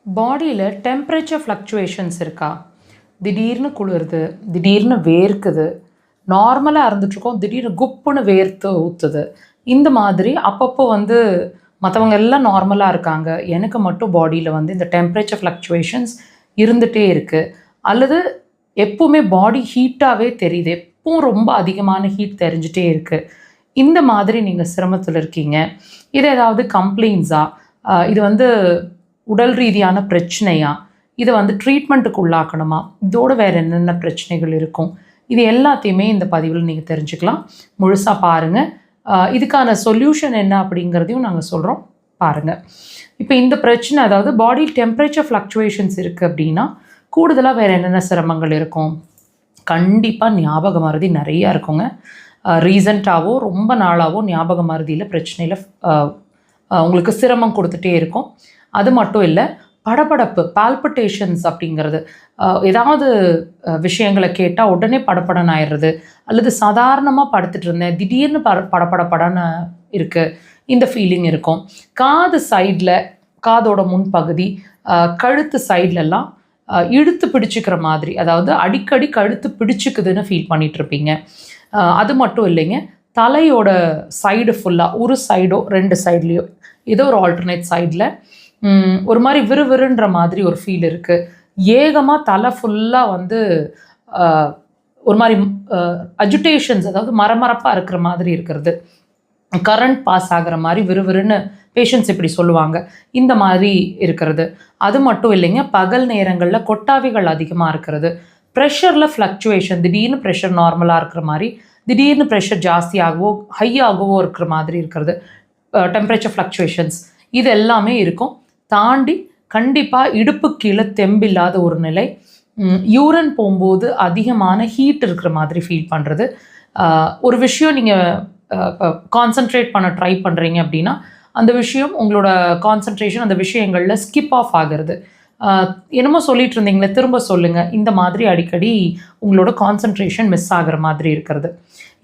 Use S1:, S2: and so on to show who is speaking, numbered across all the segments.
S1: பாடியில் temperature fluctuations இருக்கா? திடீர்னு குளிருது, திடீர்னு வேர்க்குது, நார்மலாக இருந்துகிட்ருக்கோம், திடீர்னு குப்புன்னு வேர்த்து ஊற்றுது. இந்த மாதிரி அப்பப்போ மற்றவங்க எல்லாம் நார்மலாக இருக்காங்க, எனக்கு மட்டும் பாடியில் இந்த டெம்பரேச்சர் ஃப்ளக்சுவேஷன்ஸ் இருந்துகிட்டே இருக்குது. அல்லது எப்போவுமே பாடி ஹீட்டாகவே தெரியுது, எப்பவும் ரொம்ப அதிகமான ஹீட் தெரிஞ்சிட்டே இருக்குது. இந்த மாதிரி நீங்கள் சிரமத்தில் இருக்கீங்க. இது ஏதாவது கம்ப்ளைண்ட்ஸா? இது உடல் ரீதியான பிரச்சனையா? இதை ட்ரீட்மெண்ட்டுக்கு உள்ளாக்கணுமா? இதோடு வேறு என்னென்ன பிரச்சனைகள் இருக்கும்? இது எல்லாத்தையுமே இந்த பதிவில் நீங்கள் தெரிஞ்சுக்கலாம். முழுசாக பாருங்கள். இதுக்கான சொல்யூஷன் என்ன அப்படிங்கிறதையும் நாங்கள் சொல்கிறோம், பாருங்கள். இப்போ இந்த பிரச்சனை, அதாவது பாடி டெம்பரேச்சர் ஃப்ளக்சுவேஷன்ஸ் இருக்குது அப்படின்னா கூடுதலாக வேறு என்னென்ன சிரமங்கள் இருக்கும்? கண்டிப்பாக ஞாபக மறதி நிறையா இருக்குங்க. ரீசண்டாகவோ ரொம்ப நாளாகவோ ஞாபக மறதியில் பிரச்சனையில் உங்களுக்கு சிரமம் கொடுத்துட்டே இருக்கும். அது மட்டும் இல்லை, படபடப்பு, பால்பிட்டேஷன்ஸ் அப்படிங்கிறது, ஏதாவது விஷயங்களை கேட்டால் உடனே படப்படன்னு ஆயிடுறது, அல்லது சாதாரணமாக படுத்துட்டு இருந்தேன் திடீர்னு படப்படப்படன்னு இருக்குது, இந்த ஃபீலிங் இருக்கும். காது சைடில், காதோட முன்பகுதி, கழுத்து சைட்லெல்லாம் இழுத்து பிடிச்சிக்கிற மாதிரி, அதாவது அடிக்கடி கழுத்து பிடிச்சிக்குதுன்னு ஃபீல் பண்ணிகிட்ருப்பீங்க. அது மட்டும் இல்லைங்க, தலையோட சைடு ஃபுல்லாக, ஒரு சைடோ ரெண்டு சைட்லேயோ ஏதோ ஒரு ஆல்டர்னேட் சைடில் ஒரு மாதிரி விறுவிறுன்ற மாதிரி ஒரு ஃபீல் இருக்குது. ஏகமாக தலை ஃபுல்லாக ஒரு மாதிரி அஜிடேஷன்ஸ், அதாவது மரமரப்பாக இருக்கிற மாதிரி இருக்கிறது, கரண்ட் பாஸ் ஆகிற மாதிரி விறுவிறுன்னு பேஷண்ட்ஸ் இப்படி சொல்லுவாங்க, இந்த மாதிரி இருக்கிறது. அது மட்டும் இல்லைங்க, பகல் நேரங்களில் கொட்டாவிகள் அதிகமாக இருக்கிறது, ப்ரெஷரில் ஃப்ளக்சுவேஷன், திடீர்னு ப்ரெஷர் நார்மலாக இருக்கிற மாதிரி திடீர்னு ப்ரெஷர் ஜாஸ்தியாகவோ ஹையாகவோ இருக்கிற மாதிரி இருக்கிறது, டெம்பரேச்சர் ஃப்ளக்சுவேஷன்ஸ், இது எல்லாமே இருக்கும். தாண்டி கண்டிப்பாக இடுப்பு கீழே தெம்பில்லாத ஒரு நிலை, யூரன் போகும்போது அதிகமான ஹீட் இருக்கிற மாதிரி ஃபீல் பண்ணுறது. ஒரு விஷயம் நீங்கள் கான்சன்ட்ரேட் பண்ண ட்ரை பண்ணுறீங்க அப்படின்னா அந்த விஷயம், உங்களோட கான்சன்ட்ரேஷன் அந்த விஷயங்களில் ஸ்கிப் ஆஃப் ஆகிறது. என்னமோ சொல்லிட்டு இருந்தீங்களே, திரும்ப சொல்லுங்கள், இந்த மாதிரி அடிக்கடி உங்களோட கான்சன்ட்ரேஷன் மிஸ் ஆகிற மாதிரி இருக்கிறது.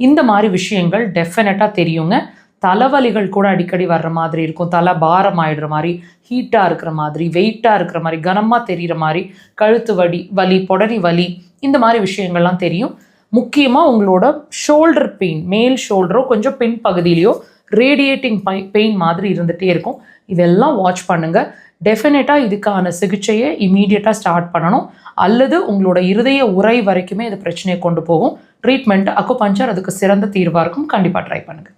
S1: இந்த மாதிரி விஷயங்கள் டெஃபினட்டாக தெரியுங்க. தலைவலிகள் கூட அடிக்கடி வர்ற மாதிரி இருக்கும், தலை பாரம் ஆகிடுற மாதிரி, ஹீட்டாக இருக்கிற மாதிரி, வெயிட்டாக இருக்கிற மாதிரி, கனமாக தெரிகிற மாதிரி, கழுத்து வலி, பொடரி வலி, இந்த மாதிரி விஷயங்கள்லாம் தெரியும். முக்கியமாக உங்களோட ஷோல்டர் பெயின், மேல் ஷோல்டரோ கொஞ்சம் பின் பகுதியிலையோ ரேடியேட்டிங் பெயின் மாதிரி இருந்துகிட்டே இருக்கும். இதெல்லாம் வாட்ச் பண்ணுங்கள். டெஃபினட்டாக இதுக்கான சிகிச்சையை இமீடியட்டாக ஸ்டார்ட் பண்ணணும், அல்லது உங்களோட இருதய உறை வரைக்குமே இது பிரச்சனையை கொண்டு போகும். ட்ரீட்மெண்ட் அக்குபஞ்சர் அதுக்கு சிறந்த தீர்வாக இருக்கும். கண்டிப்பாக ட்ரை பண்ணுங்கள்.